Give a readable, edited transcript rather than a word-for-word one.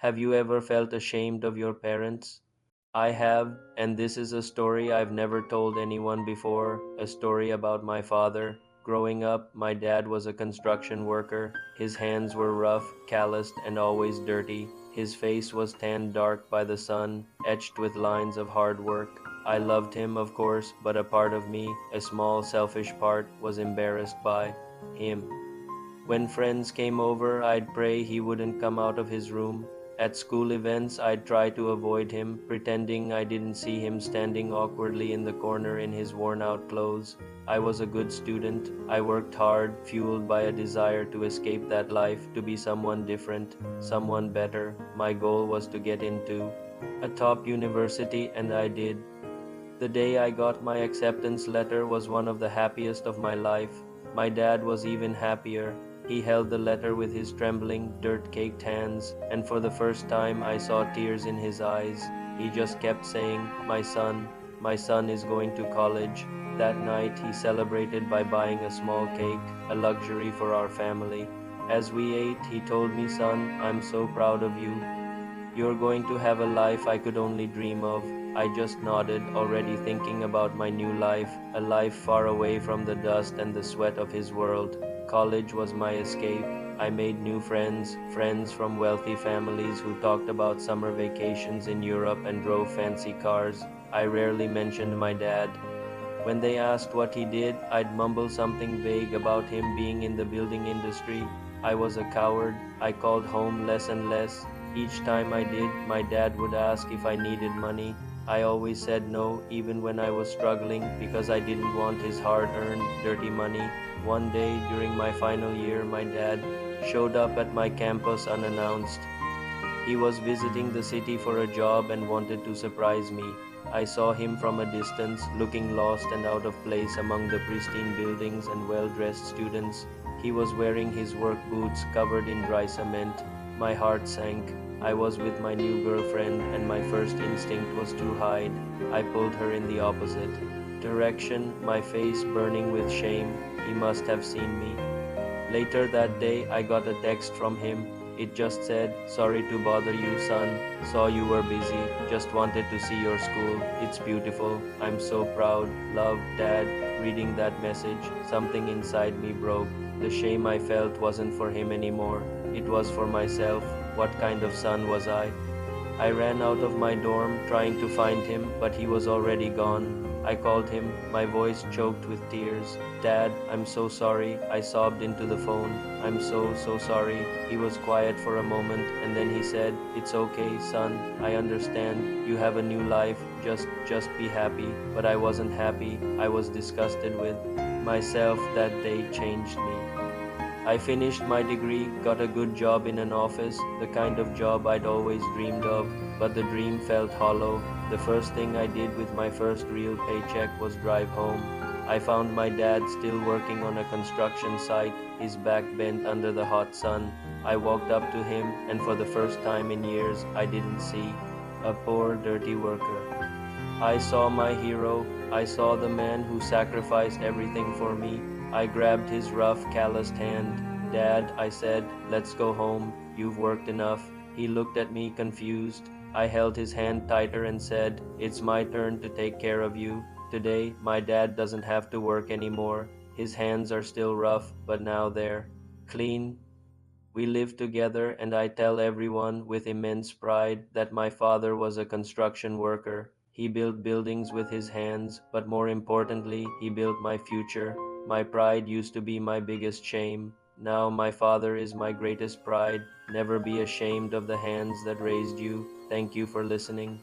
Have you ever felt ashamed of your parents? I have, and this is a story I've never told anyone before, a story about my father. Growing up, my dad was a construction worker. His hands were rough, calloused, and always dirty. His face was tanned dark by the sun, etched with lines of hard work. I loved him, of course, but a part of me, a small selfish part, was embarrassed by him. When friends came over, I'd pray he wouldn't come out of his room. At school events, I'd try to avoid him, pretending I didn't see him standing awkwardly in the corner in his worn out clothes. I was a good student. I worked hard, fueled by a desire to escape that life, to be someone different, someone better. My goal was to get into a top university, and I did. The day I got my acceptance letter was one of the happiest of my life. My dad was even happier. He held the letter with his trembling, dirt-caked hands, and for the first time I saw tears in his eyes. He just kept saying, my son is going to college." That night he celebrated by buying a small cake, a luxury for our family. As we ate, he told me, "Son, I'm so proud of you. You're going to have a life I could only dream of." I just nodded, already thinking about my new life, a life far away from the dust and the sweat of his world. College was my escape. I made new friends, friends from wealthy families who talked about summer vacations in Europe and drove fancy cars. I rarely mentioned my dad. When they asked what he did, I'd mumble something vague about him being in the building industry. I was a coward. I called home less and less. Each time I did, my dad would ask if I needed money. I always said no, even when I was struggling, because I didn't want his hard-earned, dirty money. One day, during my final year, my dad showed up at my campus unannounced. He was visiting the city for a job and wanted to surprise me. I saw him from a distance, looking lost and out of place among the pristine buildings and well-dressed students. He was wearing his work boots covered in dry cement. My heart sank. I was with my new girlfriend, and my first instinct was to hide. I pulled her in the opposite direction, my face burning with shame. He must have seen me. Later that day, I got a text from him. It just said, "Sorry to bother you, son. Saw you were busy. Just wanted to see your school. It's beautiful. I'm so proud. Love, Dad." Reading that message, something inside me broke. The shame I felt wasn't for him anymore. It was for myself. What kind of son was I? I ran out of my dorm trying to find him, but he was already gone. I called him, my voice choked with tears. "Dad, I'm so sorry." I sobbed into the phone. "I'm so sorry." He was quiet for a moment, and then he said, "It's okay, son. I understand. You have a new life. Just be happy." But I wasn't happy. I was disgusted with myself. That day changed me. I finished my degree, got a good job in an office, the kind of job I'd always dreamed of, but the dream felt hollow. The first thing I did with my first real paycheck was drive home. I found my dad still working on a construction site, his back bent under the hot sun. I walked up to him, and for the first time in years, I didn't see a poor, dirty worker. I saw my hero. I saw the man who sacrificed everything for me. I grabbed his rough, calloused hand. "Dad," I said, "let's go home. You've worked enough." He looked at me confused. I held his hand tighter and said, "It's my turn to take care of you. Today, my dad doesn't have to work anymore. His hands are still rough, but now they're clean." We live together, and I tell everyone with immense pride that my father was a construction worker. He built buildings with his hands, but more importantly, he built my future. My pride used to be my biggest shame. Now my father is my greatest pride. Never be ashamed of the hands that raised you. Thank you for listening.